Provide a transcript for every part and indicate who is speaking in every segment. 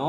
Speaker 1: 9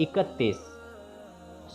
Speaker 1: 31,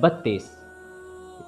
Speaker 1: 32,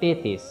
Speaker 1: 33,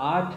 Speaker 1: 8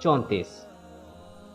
Speaker 1: 34,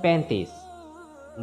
Speaker 1: 35,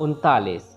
Speaker 1: 39,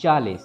Speaker 1: 40,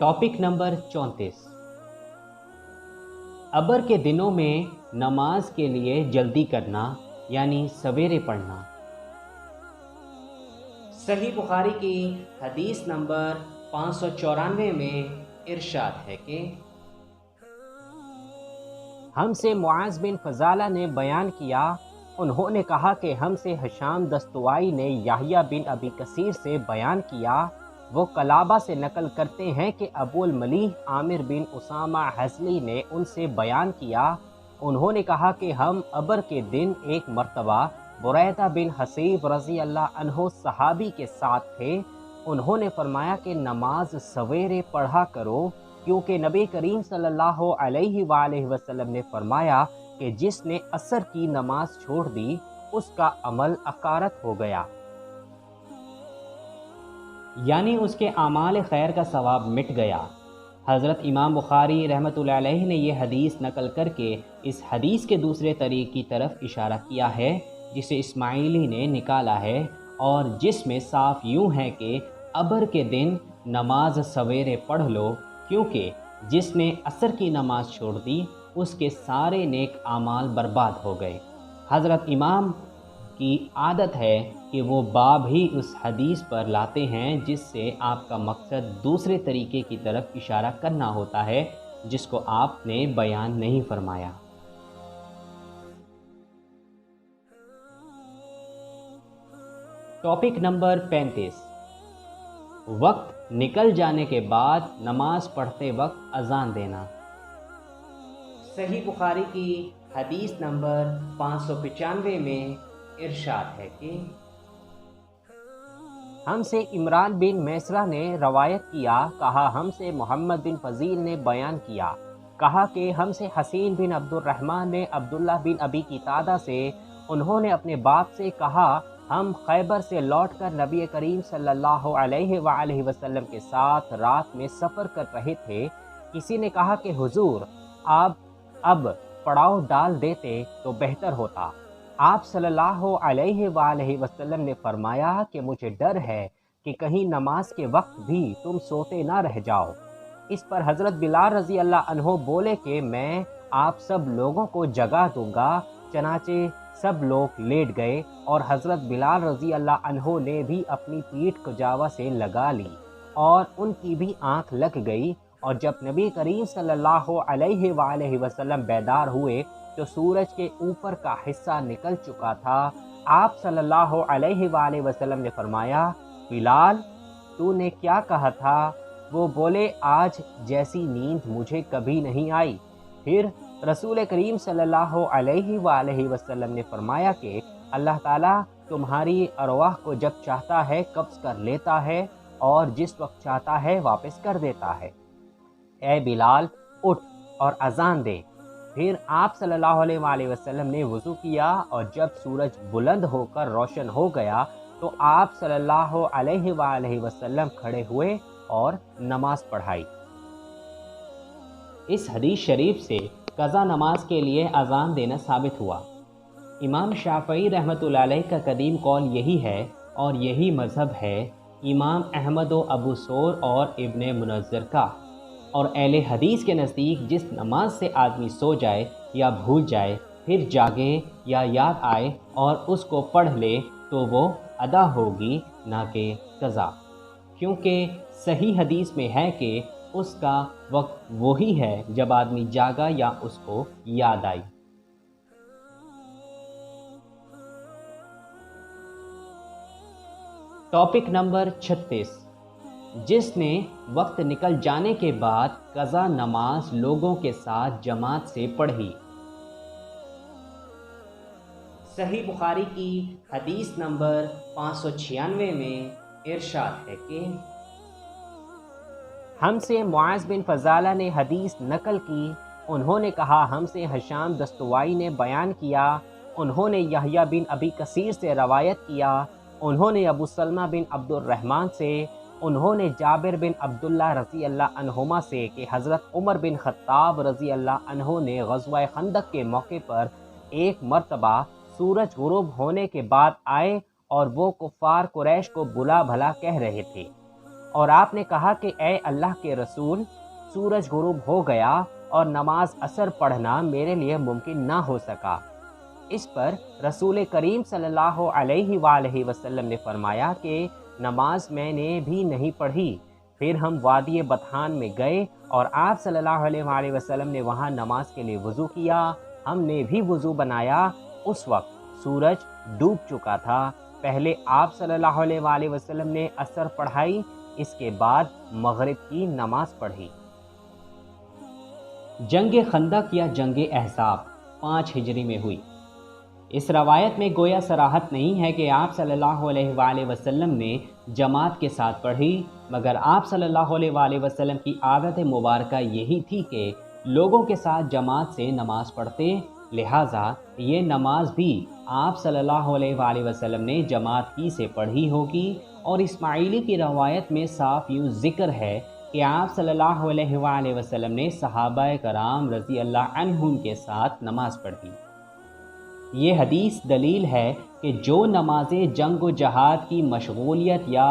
Speaker 1: topic number 34، ابر کے دنوں میں نماز کے لیے جلدی کرنا یعنی سویرے پڑھنا۔ صحیح بخاری کی حدیث نمبر 594 میں ارشاد ہے کہ ہم سے معاذ بن فضالہ نے بیان کیا، انہوں نے کہا کہ ہم سے ہشام دستوائی نے یحییٰ بن ابی کثیر سے بیان کیا، وہ قلابہ سے نقل کرتے ہیں کہ ابو الملیح عامر بن اسامہ حزلی نے ان سے بیان کیا، انہوں نے کہا کہ ہم ابر کے دن ایک مرتبہ بریدہ بن حصیب رضی اللہ عنہ صحابی کے ساتھ تھے، انہوں نے فرمایا کہ نماز سویرے پڑھا کرو، کیونکہ نبی کریم صلی اللہ علیہ وآلہ وسلم نے فرمایا کہ جس نے عصر کی نماز چھوڑ دی اس کا عمل اکارت ہو گیا، یعنی اس کے اعمال خیر کا ثواب مٹ گیا۔ حضرت امام بخاری رحمۃ اللہ علیہ نے یہ حدیث نقل کر کے اس حدیث کے دوسرے طریق کی طرف اشارہ کیا ہے جسے اسماعیلی نے نکالا ہے، اور جس میں صاف یوں ہے کہ ابر کے دن نماز سویرے پڑھ لو، کیونکہ جس نے عصر کی نماز چھوڑ دی اس کے سارے نیک اعمال برباد ہو گئے۔ حضرت امام کی عادت ہے کہ وہ باب ہی اس حدیث پر لاتے ہیں جس سے آپ کا مقصد دوسرے طریقے کی طرف اشارہ کرنا ہوتا ہے جس کو آپ نے بیان نہیں فرمایا۔ ٹاپک نمبر 35، وقت نکل جانے کے بعد نماز پڑھتے وقت اذان دینا۔ صحیح بخاری کی حدیث نمبر 595 میں ارشاد ہے کہ ہم سے عمران بن میسرہ نے روایت کیا، کہا ہم سے محمد بن فضیل نے بیان کیا، کہا کہ ہم سے حسین بن عبد الرحمن نے عبداللہ بن ابی قتادہ سے، انہوں نے اپنے باپ سے کہا، ہم خیبر سے لوٹ کر نبی کریم صلی اللہ علیہ وآلہ وسلم کے ساتھ رات میں سفر کر رہے تھے، کسی نے کہا کہ حضور آپ اب پڑاؤ ڈال دیتے تو بہتر ہوتا۔ آپ صلی اللہ علیہ وآلہ وسلم نے فرمایا کہ مجھے ڈر ہے کہ کہیں نماز کے وقت بھی تم سوتے نہ رہ جاؤ۔ اس پر حضرت بلال رضی اللہ عنہ بولے کہ میں آپ سب لوگوں کو جگا دوں گا، چنانچہ سب لوگ لیٹ گئے اور حضرت بلال رضی اللہ عنہ نے بھی اپنی پیٹھ کجاوا سے لگا لی اور ان کی بھی آنکھ لگ گئی، اور جب نبی کریم صلی اللہ علیہ وآلہ وسلم بیدار ہوئے تو سورج کے اوپر کا حصہ نکل چکا تھا۔ آپ صلی اللہ علیہ وآلہ وسلم نے فرمایا، بلال تو نے کیا کہا تھا؟ وہ بولے، آج جیسی نیند مجھے کبھی نہیں آئی۔ پھر رسول کریم صلی اللہ علیہ وآلہ وسلم نے فرمایا کہ اللہ تعالیٰ تمہاری ارواح کو جب چاہتا ہے قبض کر لیتا ہے اور جس وقت چاہتا ہے واپس کر دیتا ہے۔ اے بلال اٹھ اور اذان دے۔ پھر آپ صلی اللہ علیہ وآلہ وسلم نے وضو کیا، اور جب سورج بلند ہو کر روشن ہو گیا تو آپ صلی اللہ علیہ وآلہ وسلم کھڑے ہوئے اور نماز پڑھائی۔ اس حدیث شریف سے قضا نماز کے لیے اذان دینا ثابت ہوا۔ امام شافعی رحمۃ اللہ علیہ کا قدیم قول یہی ہے اور یہی مذہب ہے امام احمد و ابو ثور اور ابن منذر کا، اور اہل حدیث کے نزدیک جس نماز سے آدمی سو جائے یا بھول جائے پھر جاگے یا یاد آئے اور اس کو پڑھ لے تو وہ ادا ہوگی نہ کہ قضا، کیونکہ صحیح حدیث میں ہے کہ اس کا وقت وہی ہے جب آدمی جاگا یا اس کو یاد آئی۔ ٹاپک نمبر 36، جس نے وقت نکل جانے کے بعد قضا نماز لوگوں کے ساتھ جماعت سے پڑھی۔ صحیح بخاری کی حدیث نمبر 596 میں ارشاد ہے کہ ہم سے معاذ بن فضالہ نے حدیث نقل کی، انہوں نے کہا ہم سے ہشام دستوائی نے بیان کیا، انہوں نے یحییٰ بن ابی کثیر سے روایت کیا، انہوں نے ابو سلمہ بن عبد الرحمن سے، انہوں نے جابر بن عبداللہ رضی اللہ عنہما سے کہ حضرت عمر بن خطاب رضی اللہ عنہ نے غزوہ خندق کے موقع پر ایک مرتبہ سورج غروب ہونے کے بعد آئے اور وہ کفار قریش کو بلا بھلا کہہ رہے تھے۔ اور آپ نے کہا کہ اے اللہ کے رسول، سورج غروب ہو گیا اور نماز عصر پڑھنا میرے لیے ممکن نہ ہو سکا۔ اس پر رسول کریم صلی اللہ علیہ وآلہ وسلم نے فرمایا کہ نماز میں نے بھی نہیں پڑھی۔ پھر ہم وادی بطحان میں گئے اور آپ صلی اللہ علیہ وآلہ وسلم نے وہاں نماز کے لیے وضو کیا۔ ہم نے بھی وضو بنایا۔ اس وقت سورج ڈوب چکا تھا۔ پہلے آپ صلی اللہ علیہ وآلہ وسلم نے عصر پڑھائی، اس کے بعد مغرب کی نماز پڑھی۔ جنگ خندق یا جنگ احزاب 5 ہجری میں ہوئی۔ اس روایت میں گویا صراحت نہیں ہے کہ آپ صلی اللہ علیہ وآلہ وسلم نے جماعت کے ساتھ پڑھی، مگر آپ صلی اللہ علیہ وآلہ وسلم کی عادت مبارکہ یہی تھی کہ لوگوں کے ساتھ جماعت سے نماز پڑھتے، لہٰذا یہ نماز بھی آپ صلی اللہ علیہ وآلہ وسلم نے جماعت ہی سے پڑھی ہوگی۔ اور اسماعیلی کی روایت میں صاف یوں ذکر ہے کہ آپ صلی اللہ علیہ وآلہ وسلم نے صحابہ کرام رضی اللہ عنہم کے ساتھ نماز پڑھی۔ یہ حدیث دلیل ہے کہ جو نمازیں جنگ و جہاد کی مشغولیت یا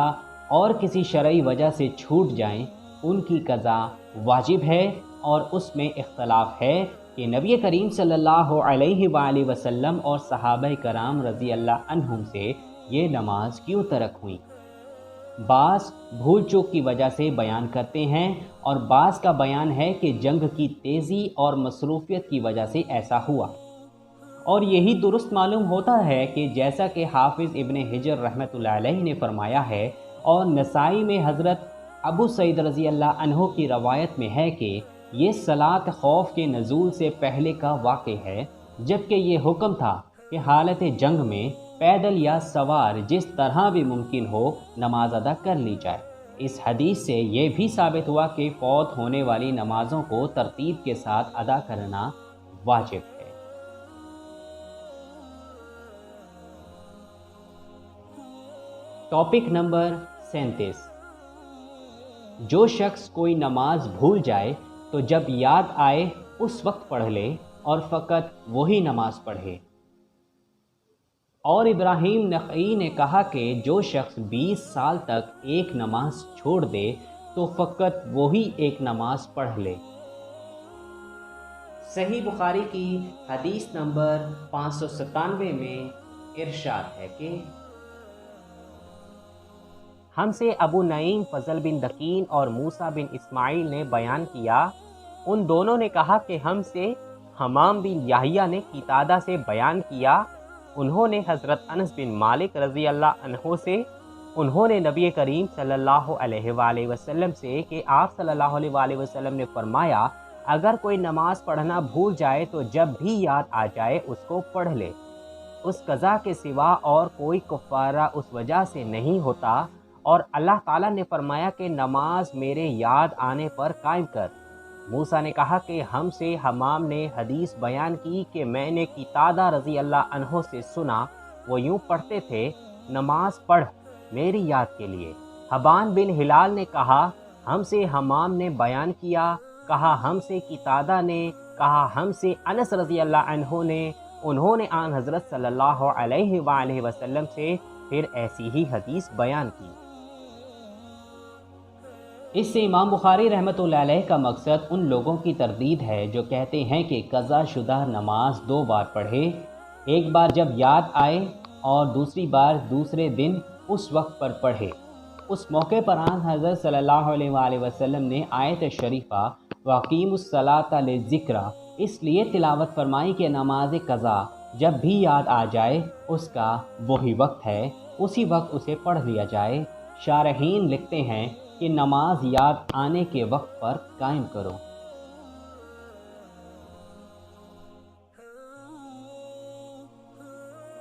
Speaker 1: اور کسی شرعی وجہ سے چھوٹ جائیں ان کی قضا واجب ہے، اور اس میں اختلاف ہے کہ نبی کریم صلی اللہ علیہ وآلہ وسلم اور صحابہ کرام رضی اللہ عنہم سے یہ نماز کیوں ترک ہوئی۔ بعض بھول چوک کی وجہ سے بیان کرتے ہیں، اور بعض کا بیان ہے کہ جنگ کی تیزی اور مصروفیت کی وجہ سے ایسا ہوا۔ اور یہی درست معلوم ہوتا ہے کہ جیسا کہ حافظ ابن حجر رحمۃ اللہ علیہ نے فرمایا ہے، اور نسائی میں حضرت ابو سعید رضی اللہ عنہ کی روایت میں ہے کہ یہ صلاۃ خوف کے نزول سے پہلے کا واقع ہے، جبکہ یہ حکم تھا کہ حالت جنگ میں پیدل یا سوار جس طرح بھی ممکن ہو نماز ادا کر لی جائے۔ اس حدیث سے یہ بھی ثابت ہوا کہ فوت ہونے والی نمازوں کو ترتیب کے ساتھ ادا کرنا واجب ہے۔ Topic number 37۔ جو شخص کوئی نماز بھول جائے تو جب یاد آئے اس وقت پڑھ لے اور فقط وہی نماز پڑھے۔ اور ابراہیم نخعی نے کہا کہ جو شخص 20 سال تک ایک نماز چھوڑ دے تو فقط وہی ایک نماز پڑھ لے۔ صحیح بخاری کی حدیث نمبر 597 میں ارشاد ہے کہ ہم سے ابو نعیم فضل بن دکین اور موسیٰ بن اسماعیل نے بیان کیا، ان دونوں نے کہا کہ ہم سے حمام بن یحییٰ نے قتادہ سے بیان کیا، انہوں نے حضرت انس بن مالک رضی اللہ عنہ سے، انہوں نے نبی کریم صلی اللہ علیہ وآلہ وسلم سے کہ آپ صلی اللہ علیہ وآلہ وسلم نے فرمایا اگر کوئی نماز پڑھنا بھول جائے تو جب بھی یاد آ جائے اس کو پڑھ لے، اس قضا کے سوا اور کوئی کفارہ اس وجہ سے نہیں ہوتا۔ اور اللہ تعالیٰ نے فرمایا کہ نماز میرے یاد آنے پر قائم کر۔ موسیٰ نے کہا کہ ہم سے حمام نے حدیث بیان کی کہ میں نے قتادہ رضی اللہ عنہ سے سنا، وہ یوں پڑھتے تھے، نماز پڑھ میری یاد کے لیے۔ حبان بن ہلال نے کہا ہم سے حمام نے بیان کیا، کہا ہم سے قتادہ نے، کہا ہم سے انس رضی اللہ عنہ نے، انہوں نے آن حضرت صلی اللہ علیہ وآلہ وسلم سے پھر ایسی ہی حدیث بیان کی۔ اس سے امام بخاری رحمۃ اللہ علیہ کا مقصد ان لوگوں کی تردید ہے جو کہتے ہیں کہ قضا شدہ نماز 2 بار پڑھے، ایک بار جب یاد آئے اور دوسری بار دوسرے دن اس وقت پر پڑھے۔ اس موقع پر آن حضرت صلی اللہ علیہ وآلہ وسلم نے آیت شریفہ وَأَقِیمُوا الصَّلَاةَ لِلذِّکْرِ اس لیے تلاوت فرمائی کہ نماز قضا جب بھی یاد آ جائے اس کا وہی وقت ہے، اسی وقت اسے پڑھ لیا جائے۔ شارحین لکھتے ہیں کہ نماز یاد آنے کے وقت پر قائم کرو۔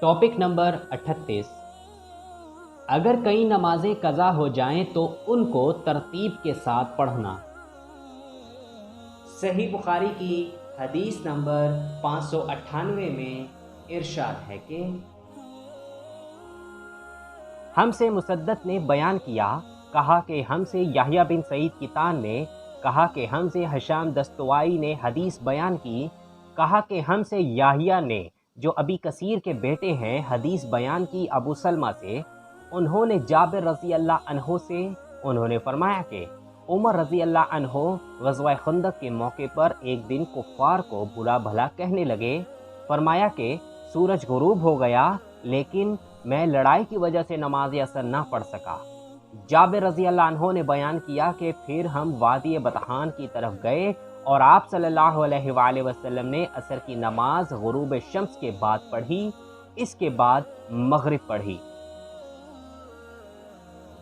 Speaker 1: Topic number 38۔ اگر کئی نمازیں قضا ہو جائیں تو ان کو ترتیب کے ساتھ پڑھنا۔ صحیح بخاری کی حدیث نمبر 598 میں ارشاد ہے کہ ہم سے مسدد نے بیان کیا، کہا کہ ہم سے یحییٰ بن سعید قطان نے، کہا کہ ہم سے ہشام دستوائی نے حدیث بیان کی، کہا کہ ہم سے یحییٰ نے جو ابی کثیر کے بیٹے ہیں حدیث بیان کی ابو سلمہ سے، انہوں نے جابر رضی اللہ عنہ سے،
Speaker 2: انہوں نے فرمایا کہ عمر رضی اللہ عنہ غزوہ خندق کے موقع پر ایک دن کفار کو برا بھلا کہنے لگے۔ فرمایا کہ سورج غروب ہو گیا لیکن میں لڑائی کی وجہ سے نماز عصر نہ پڑھ سکا۔ جابر رضی اللہ عنہ نے بیان کیا کہ پھر ہم وادی بطحان کی طرف گئے اور آپ صلی اللہ علیہ وآلہ وسلم نے عصر کی نماز غروب شمس کے بعد پڑھی، اس کے بعد مغرب پڑھی۔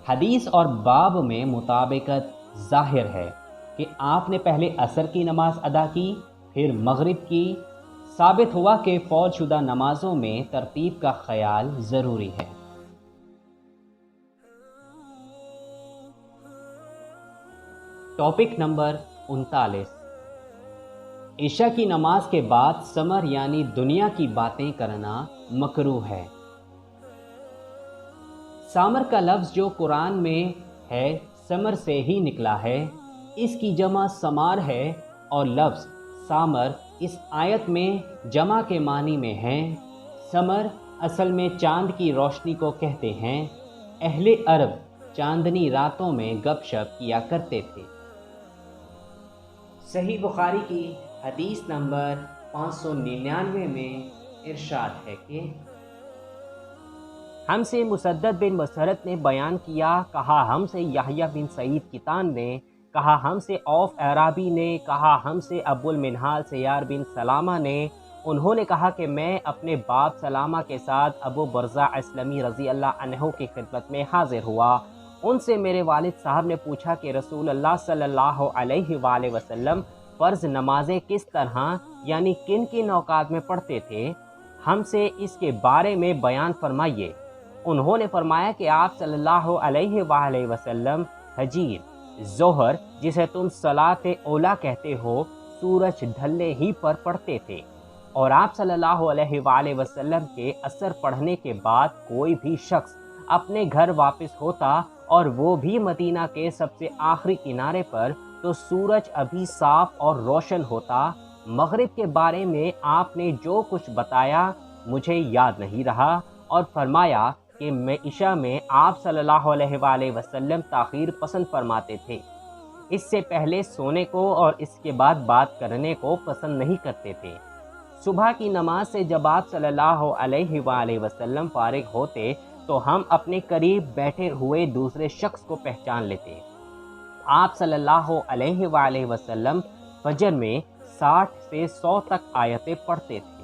Speaker 1: حدیث اور باب میں مطابقت ظاہر ہے کہ آپ نے پہلے عصر کی نماز ادا کی، پھر مغرب کی۔ ثابت ہوا کہ فوت شدہ نمازوں میں ترتیب کا خیال ضروری ہے۔ ٹاپک نمبر 39، عشاء کی نماز کے بعد سمر یعنی دنیا کی باتیں کرنا مکروہ ہے۔ سامر کا لفظ جو قرآن میں ہے سمر سے ہی نکلا ہے، اس کی جمع سمار ہے اور لفظ سامر اس آیت میں جمع کے معنی میں ہے۔ سمر اصل میں چاند کی روشنی کو کہتے ہیں۔ اہل عرب چاندنی راتوں میں گپ شپ کیا کرتے تھے۔ صحیح بخاری کی حدیث نمبر 599 میں ارشاد ہے کہ
Speaker 2: ہم سے مسدد بن مسرت نے بیان کیا، کہا ہم سے یحییٰ بن سعید کتان نے، کہا ہم سے اوف اعرابی نے، کہا ہم سے ابو المنہال سیار بن سلامہ نے، انہوں نے کہا کہ میں اپنے باپ سلامہ کے ساتھ ابو برزہ اسلمی رضی اللہ عنہ کی خدمت میں حاضر ہوا۔ ان سے میرے والد صاحب نے پوچھا کہ رسول اللہ صلی اللہ علیہ وآلہ وسلم فرض نمازیں کس طرح یعنی کن کن اوقات میں پڑھتے تھے، ہم سے اس کے بارے میں بیان فرمائیے۔ انہوں نے فرمایا کہ آپ صلی اللہ علیہ وآلہ وسلم حجیر، ظہر جسے تم صلاۃ اولا کہتے ہو، سورج ڈھلنے ہی پر پڑھتے تھے، اور آپ صلی اللہ علیہ وآلہ وسلم کے عصر پڑھنے کے بعد کوئی بھی شخص اپنے گھر واپس ہوتا اور وہ بھی مدینہ کے سب سے آخری کنارے پر تو سورج ابھی صاف اور روشن ہوتا۔ مغرب کے بارے میں آپ نے جو کچھ بتایا مجھے یاد نہیں رہا، اور فرمایا کہ میں عشاء میں آپ صلی اللہ علیہ وآلہ وسلم تاخیر پسند فرماتے تھے، اس سے پہلے سونے کو اور اس کے بعد بات کرنے کو پسند نہیں کرتے تھے۔ صبح کی نماز سے جب آپ صلی اللہ علیہ وآلہ وسلم فارغ ہوتے تو ہم اپنے قریب بیٹھے ہوئے دوسرے شخص کو پہچان لیتے۔ آپ صلی اللہ علیہ وآلہ وسلم فجر میں 60 سے 100 تک آیتیں پڑھتے تھے۔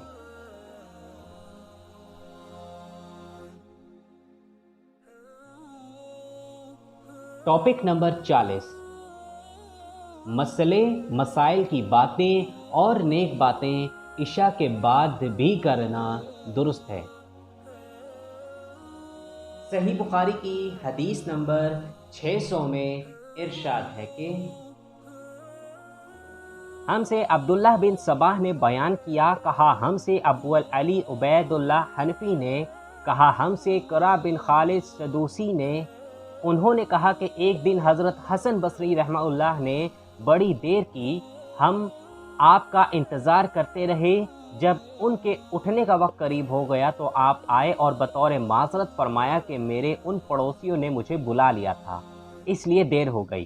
Speaker 1: ٹاپک نمبر 40، مسئلے مسائل کی باتیں اور نیک باتیں عشاء کے بعد بھی کرنا درست ہے۔ صحیح بخاری کی حدیث نمبر 600 میں ارشاد ہے کہ
Speaker 2: ہم سے عبداللہ بن صباح نے بیان کیا، کہا ہم سے ابو علی عبید اللہ حنفی نے، کہا ہم سے قرہ بن خالد سدوسی نے، انہوں نے کہا کہ ایک دن حضرت حسن بصری رحمہ اللہ نے بڑی دیر کی، ہم آپ کا انتظار کرتے رہے، جب ان کے اٹھنے کا وقت قریب ہو گیا تو آپ آئے اور بطور معذرت فرمایا کہ میرے ان پڑوسیوں نے مجھے بلا لیا تھا اس لیے دیر ہو گئی۔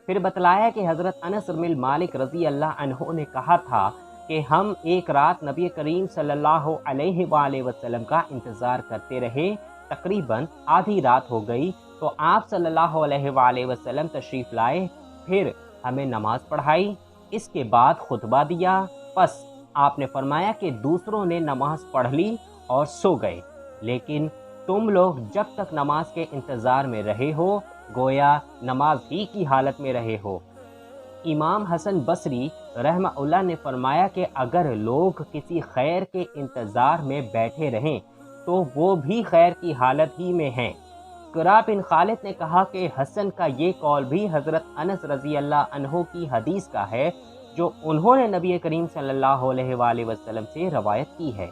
Speaker 2: پھر بتلایا کہ حضرت انس بن مالک رضی اللہ عنہ نے کہا تھا کہ ہم ایک رات نبی کریم صلی اللہ علیہ وآلہ وسلم کا انتظار کرتے رہے، تقریباً آدھی رات ہو گئی تو آپ صلی اللہ علیہ وآلہ وسلم تشریف لائے، پھر ہمیں نماز پڑھائی، اس کے بعد خطبہ دیا، پس آپ نے فرمایا کہ دوسروں نے نماز پڑھ لی اور سو گئے، لیکن تم لوگ جب تک نماز کے انتظار میں رہے ہو گویا نماز ہی کی حالت میں رہے ہو۔ امام حسن بصری رحمہ اللہ نے فرمایا کہ اگر لوگ کسی خیر کے انتظار میں بیٹھے رہیں تو وہ بھی خیر کی حالت ہی میں ہیں۔ قرہ بن خالد نے کہا کہ حسن کا یہ قول بھی حضرت انس رضی اللہ عنہ کی حدیث کا ہے جو انہوں نے نبی کریم صلی اللہ علیہ وآلہ وسلم سے روایت کی ہے۔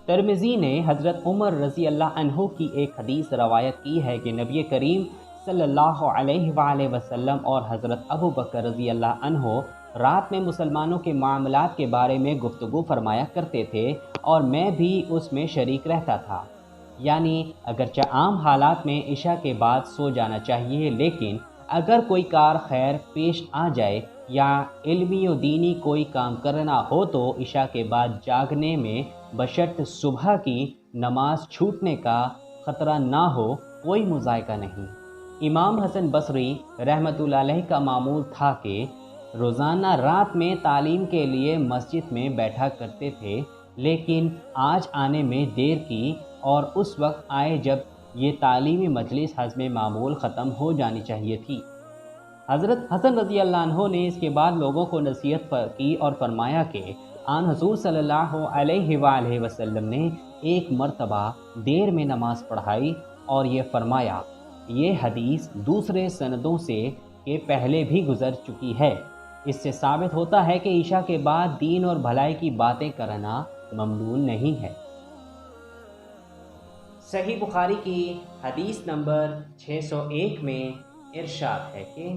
Speaker 1: ترمذی نے حضرت عمر رضی اللہ عنہ کی ایک حدیث روایت کی ہے کہ نبی کریم صلی اللہ علیہ وآلہ وسلم اور حضرت ابو بکر رضی اللہ عنہ رات میں مسلمانوں کے معاملات کے بارے میں گفتگو فرمایا کرتے تھے اور میں بھی اس میں شریک رہتا تھا۔ یعنی اگرچہ عام حالات میں عشاء کے بعد سو جانا چاہیے، لیکن اگر کوئی کار خیر پیش آ جائے یا علمی و دینی کوئی کام کرنا ہو تو عشاء کے بعد جاگنے میں بشرط صبح کی نماز چھوٹنے کا خطرہ نہ ہو کوئی مذائقہ نہیں۔ امام حسن بصری رحمۃ اللہ علیہ کا معمول تھا کہ روزانہ رات میں تعلیم کے لیے مسجد میں بیٹھا کرتے تھے، لیکن آج آنے میں دیر کی اور اس وقت آئے جب یہ تعلیمی مجلس حسب معمول ختم ہو جانی چاہیے تھی۔ حضرت حسن رضی اللہ عنہ نے اس کے بعد لوگوں کو نصیحت کی اور فرمایا کہ آن حضور صلی اللہ علیہ وآلہ وسلم نے ایک مرتبہ دیر میں نماز پڑھائی اور یہ فرمایا، یہ حدیث دوسرے سندوں سے کہ پہلے بھی گزر چکی ہے۔ اس سے ثابت ہوتا ہے کہ عشاء کے بعد دین اور بھلائی کی باتیں کرنا ممنوع نہیں ہے۔ صحیح بخاری کی حدیث نمبر 601 میں ارشاد ہے کہ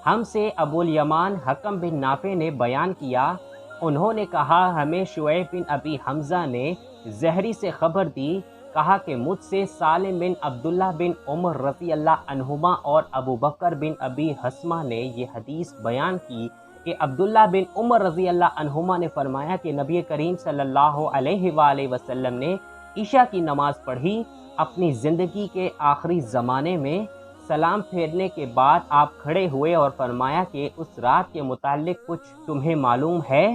Speaker 2: ہم سے ابو الیمان حکم بن نافع نے بیان کیا، انہوں نے کہا ہمیں شعیب بن ابی حمزہ نے زہری سے خبر دی، کہا کہ مجھ سے سالم بن عبداللہ بن عمر رضی اللہ عنہما اور ابو بکر بن ابی حسمہ نے یہ حدیث بیان کی کہ عبداللہ بن عمر رضی اللہ عنہما نے فرمایا کہ نبی کریم صلی اللہ علیہ وآلہ وسلم نے عشاء کی نماز پڑھی اپنی زندگی کے آخری زمانے میں۔ سلام پھیرنے کے بعد آپ کھڑے ہوئے اور فرمایا کہ اس رات کے متعلق کچھ تمہیں معلوم ہے؟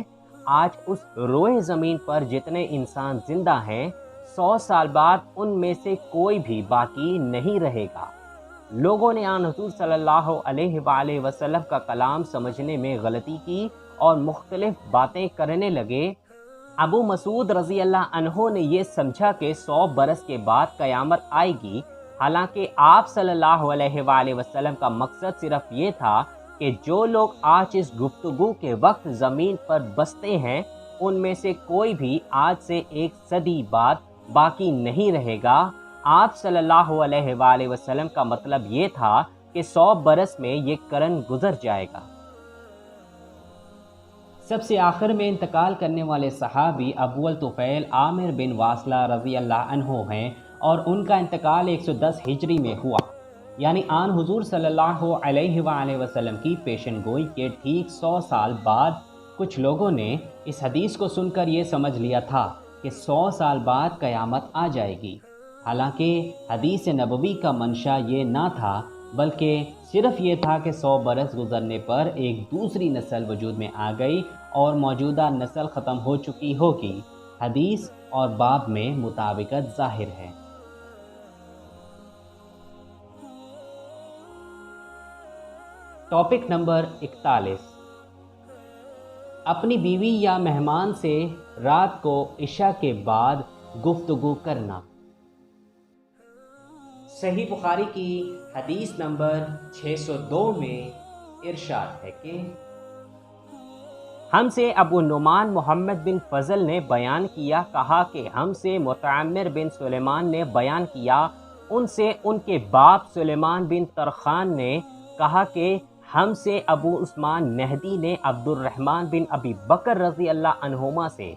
Speaker 2: آج اس روئے زمین پر جتنے انسان زندہ ہیں 100 سال بعد ان میں سے کوئی بھی باقی نہیں رہے گا۔ لوگوں نے آن حضور صلی اللہ علیہ وآلہ وسلم کا کلام سمجھنے میں غلطی کی اور مختلف باتیں کرنے لگے۔ ابو مسعود رضی اللہ عنہ نے یہ سمجھا کہ 100 برس کے بعد قیامت آئے گی، حالانکہ آپ صلی اللہ علیہ وآلہ وسلم کا مقصد صرف یہ تھا کہ جو لوگ آج اس گفتگو کے وقت زمین پر بستے ہیں ان میں سے کوئی بھی آج سے 1 صدی بعد باقی نہیں رہے گا۔ آپ صلی اللہ علیہ وآلہ وسلم کا مطلب یہ تھا کہ 100 برس میں یہ قرن گزر جائے گا۔
Speaker 1: سب سے آخر میں انتقال کرنے والے صحابی ابو الطفیل عامر بن واصلہ رضی اللہ عنہ ہیں اور ان کا انتقال 110 ہجری میں ہوا، یعنی آن حضور صلی اللہ علیہ وآلہ وسلم کی پیشن گوئی کے ٹھیک 100 سال بعد۔ کچھ لوگوں نے اس حدیث کو سن کر یہ سمجھ لیا تھا کہ 100 سال بعد قیامت آ جائے گی، حالانکہ حدیث نبوی کا منشا یہ نہ تھا، بلکہ صرف یہ تھا کہ 100 برس گزرنے پر ایک دوسری نسل وجود میں آ گئی اور موجودہ نسل ختم ہو چکی ہوگی۔ حدیث اور باب میں مطابقت ظاہر ہے۔ ٹاپک نمبر 41، اپنی بیوی یا مہمان سے رات کو عشاء کے بعد گفتگو کرنا۔ صحیح بخاری کی حدیث نمبر 602 میں ارشاد ہے کہ
Speaker 2: ہم سے ابو نعمان محمد بن فضل نے بیان کیا، کہا کہ ہم سے متعمر بن سلیمان نے بیان کیا، ان سے ان کے باپ سلیمان بن ترخان نے کہا کہ ہم سے ابو عثمان نہدی نے عبد الرحمن بن ابی بکر رضی اللہ عنہما سے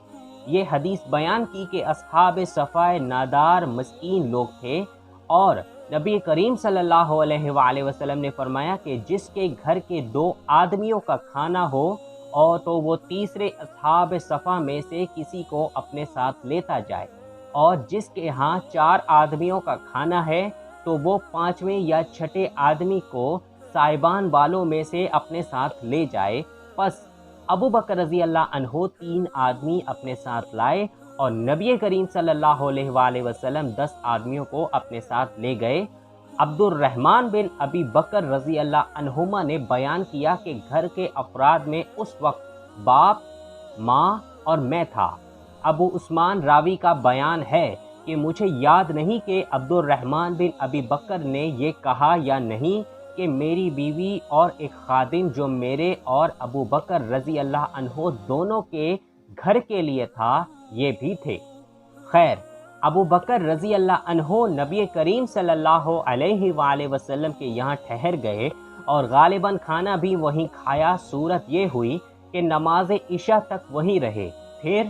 Speaker 2: یہ حدیث بیان کی کہ اصحاب صفائے نادار مسکین لوگ تھے، اور نبی کریم صلی اللہ علیہ وآلہ وسلم نے فرمایا کہ جس کے گھر کے 2 آدمیوں کا کھانا ہو اور تو وہ تیسرے اصحاب صفا میں سے کسی کو اپنے ساتھ لیتا جائے، اور جس کے ہاں 4 آدمیوں کا کھانا ہے تو وہ 5ویں یا 6 آدمی کو صاحبان والوں میں سے اپنے ساتھ لے جائے۔ پس ابو بکر رضی اللہ عنہ 3 آدمی اپنے ساتھ لائے اور نبی کریم صلی اللہ علیہ وآلہ وسلم 10 آدمیوں کو اپنے ساتھ لے گئے۔ عبد الرحمن بن ابی بکر رضی اللہ عنہما نے بیان کیا کہ گھر کے افراد میں اس وقت باپ، ماں اور میں تھا۔ ابو عثمان راوی کا بیان ہے کہ مجھے یاد نہیں کہ عبد الرحمن بن ابی بکر نے یہ کہا یا نہیں کہ میری بیوی اور ایک خادم جو میرے اور ابو بکر رضی اللہ عنہ دونوں کے گھر کے لیے تھا یہ بھی تھے۔ خیر، ابو بکر رضی اللہ عنہ نبی کریم صلی اللہ علیہ وآلہ وسلم کے یہاں ٹھہر گئے اور غالباً کھانا بھی وہیں کھایا۔ صورت یہ ہوئی کہ نماز عشاء تک وہیں رہے، پھر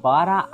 Speaker 2: 12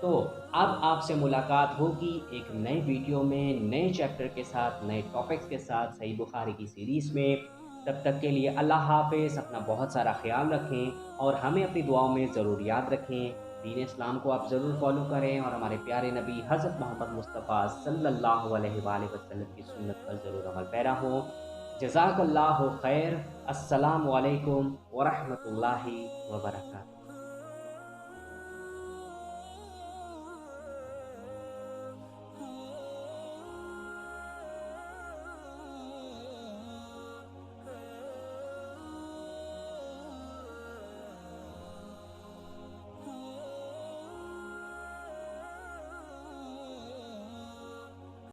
Speaker 1: تو اب آپ سے ملاقات ہوگی ایک نئے ویڈیو میں، نئے چیپٹر کے ساتھ، نئے ٹاپکس کے ساتھ، صحیح بخاری کی سیریز میں۔ تب تک کے لیے اللہ حافظ، اپنا بہت سارا خیال رکھیں اور ہمیں اپنی دعاؤں میں ضرور یاد رکھیں۔ دین اسلام کو آپ ضرور فالو کریں اور ہمارے پیارے نبی حضرت محمد مصطفیٰ صلی اللہ علیہ وآلہ وسلم کی سنت پر ضرور عمل پیرا ہوں۔ جزاک اللہ خیر۔ السلام علیکم ورحمۃ اللہ وبرکاتہ۔